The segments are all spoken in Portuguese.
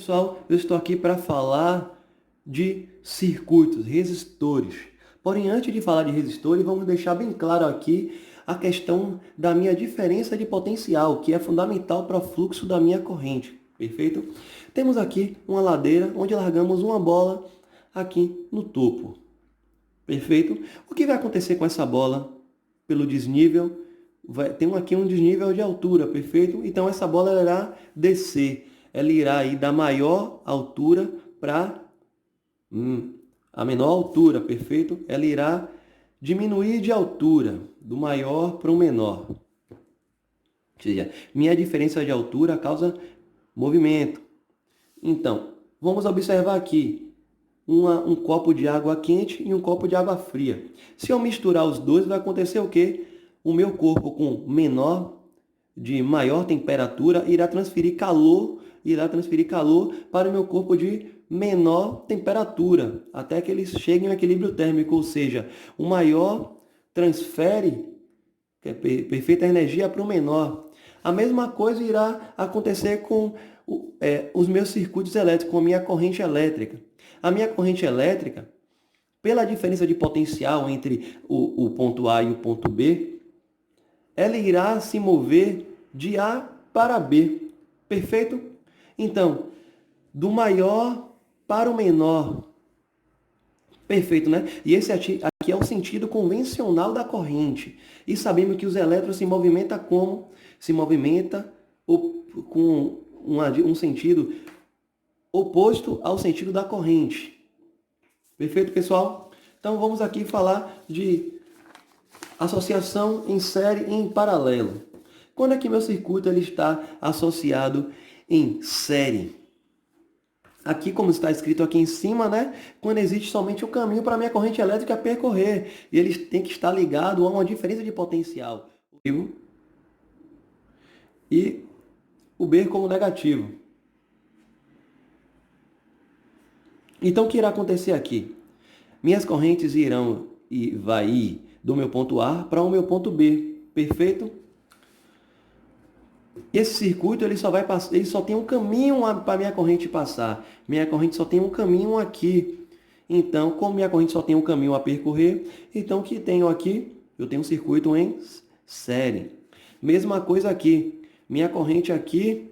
pessoal, eu estou aqui para falar de circuitos, resistores. Porém, antes de falar de resistores, vamos deixar bem claro aqui a questão da minha diferença de potencial, que é fundamental para o fluxo da minha corrente, perfeito? Temos aqui uma ladeira onde largamos uma bola aqui no topo, perfeito? O que vai acontecer com essa bola pelo desnível? Tem aqui um desnível de altura, perfeito? Então essa bola irá descer, ela irá ir da maior altura para a menor altura, perfeito? Ela irá diminuir de altura, do maior para o menor. Ou seja, minha diferença de altura causa movimento. Então, vamos observar aqui um copo de água quente e um copo de água fria. Se eu misturar os dois, vai acontecer o quê? O meu corpo de maior temperatura irá transferir calor para o meu corpo de menor temperatura, até que eles cheguem ao equilíbrio térmico, ou seja, o maior transfere perfeita energia para o menor. A mesma coisa irá acontecer com os meus circuitos elétricos, com a minha corrente elétrica. A minha corrente elétrica, pela diferença de potencial entre o ponto A e o ponto B, ela irá se mover de A para B. Perfeito? Então, do maior para o menor. Perfeito, né? E esse aqui é o sentido convencional da corrente. E sabemos que os elétrons se movimentam como? Se movimenta com um sentido oposto ao sentido da corrente. Perfeito, pessoal? Então, vamos aqui falar de associação em série e em paralelo. Quando é que meu circuito ele está associado em série? Aqui, como está escrito aqui em cima, né? Quando existe somente um caminho para a minha corrente elétrica percorrer. E ele tem que estar ligado a uma diferença de potencial. E o B como negativo. Então, o que irá acontecer aqui? Minhas correntes vai ir do meu ponto A para o meu ponto B. Perfeito? Esse circuito ele só tem um caminho para minha corrente passar. Minha corrente só tem um caminho aqui. Então, como minha corrente só tem um caminho a percorrer, então o que tenho aqui? Eu tenho um circuito em série. Mesma coisa aqui. Minha corrente aqui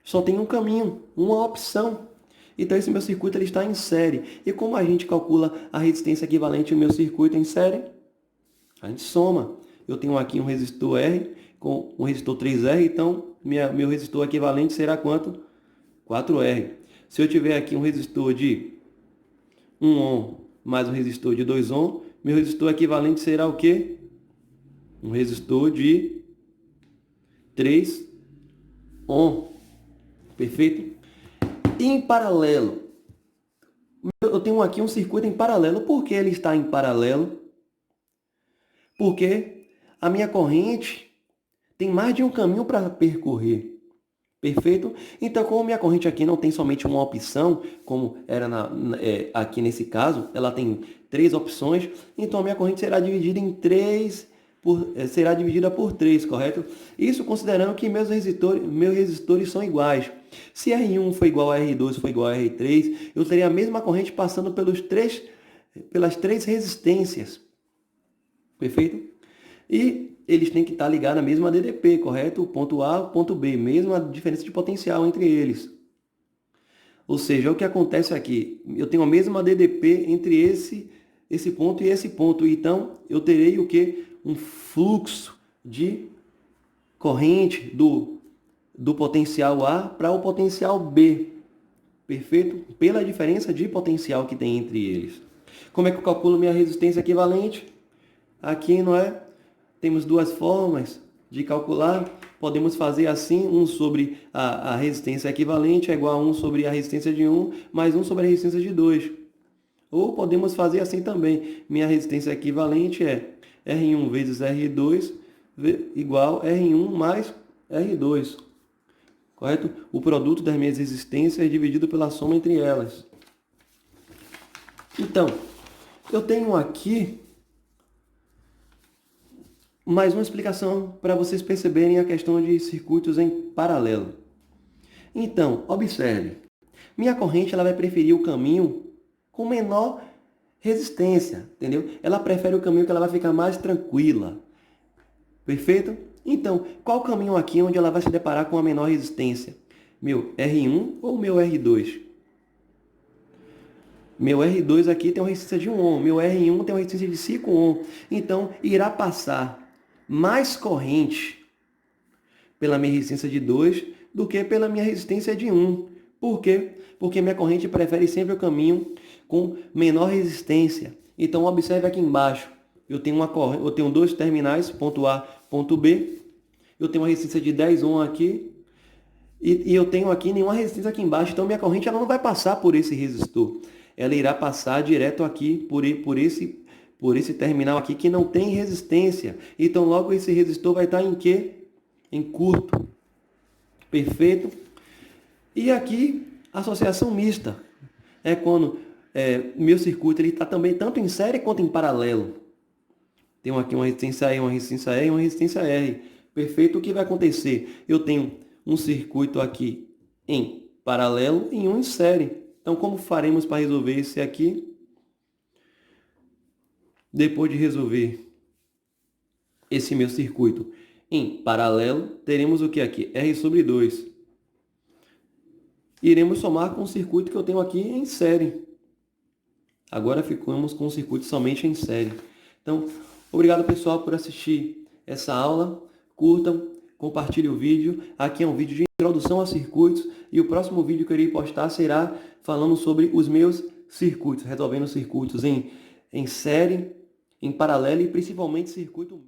só tem um caminho, uma opção. Então, esse meu circuito ele está em série. E como a gente calcula a resistência equivalente ao meu circuito em série? A gente soma. Eu tenho aqui um resistor R com um resistor 3R, então meu resistor equivalente será quanto? 4R. Se eu tiver aqui um resistor de 1 ohm mais um resistor de 2 ohm, meu resistor equivalente será o quê? Um resistor de 3 ohm. Perfeito? E em paralelo, eu tenho aqui um circuito em paralelo. Por que ele está em paralelo? Porque a minha corrente tem mais de um caminho para percorrer. Perfeito? Então, como minha corrente aqui não tem somente uma opção, como era aqui nesse caso, ela tem 3 opções, então a minha corrente será dividida por 3, correto? Isso considerando que meus resistores são iguais. Se R1 for igual a R2 for igual a R3, eu teria a mesma corrente passando pelas 3 resistências. Perfeito? E eles têm que estar ligados na mesma DDP, correto? O ponto A, o ponto B, mesma diferença de potencial entre eles. Ou seja, o que acontece aqui? Eu tenho a mesma DDP entre esse ponto e esse ponto. Então, eu terei o quê? Um fluxo de corrente do potencial A para o potencial B. Perfeito? Pela diferença de potencial que tem entre eles. Como é que eu calculo minha resistência equivalente? Aqui, não é? Temos 2 formas de calcular. Podemos fazer assim, 1 sobre a resistência equivalente é igual a 1 sobre a resistência de 1, mais 1 sobre a resistência de 2. Ou podemos fazer assim também. Minha resistência equivalente é R1 vezes R2 igual R1 mais R2. Correto? O produto das minhas resistências é dividido pela soma entre elas. Então, eu tenho aqui mais uma explicação para vocês perceberem a questão de circuitos em paralelo. Então, observe. Minha corrente ela vai preferir o caminho com menor resistência, entendeu? Ela prefere o caminho que ela vai ficar mais tranquila. Perfeito? Então, qual o caminho aqui onde ela vai se deparar com a menor resistência? Meu R1 ou meu R2? Meu R2 aqui tem uma resistência de 1 ohm, meu R1 tem uma resistência de 5 ohm. Então, irá passar mais corrente pela minha resistência de 2 do que pela minha resistência de 1. Por quê? Porque minha corrente prefere sempre o caminho com menor resistência. Então, observe aqui embaixo. Eu tenho dois terminais, ponto A, ponto B. Eu tenho uma resistência de 10 ohm aqui. E eu tenho aqui nenhuma resistência aqui embaixo. Então, minha corrente ela não vai passar por esse resistor. Ela irá passar direto aqui por esse terminal aqui que não tem resistência. Então, logo esse resistor vai estar em quê? Em curto. Perfeito? E aqui, associação mista. É quando meu circuito está também tanto em série quanto em paralelo. Tenho aqui uma resistência E, uma resistência E e uma resistência R. Perfeito? O que vai acontecer? Eu tenho um circuito aqui em paralelo e um em série. Então, como faremos para resolver esse aqui? Depois de resolver esse meu circuito em paralelo, teremos o que aqui? R sobre 2. Iremos somar com o circuito que eu tenho aqui em série. Agora ficamos com o circuito somente em série. Então, obrigado pessoal por assistir essa aula. Curtam, compartilhem o vídeo. Aqui é um vídeo de introdução a circuitos. E o próximo vídeo que eu irei postar será falando sobre os meus circuitos. Resolvendo circuitos em série, em paralelo e principalmente circuito...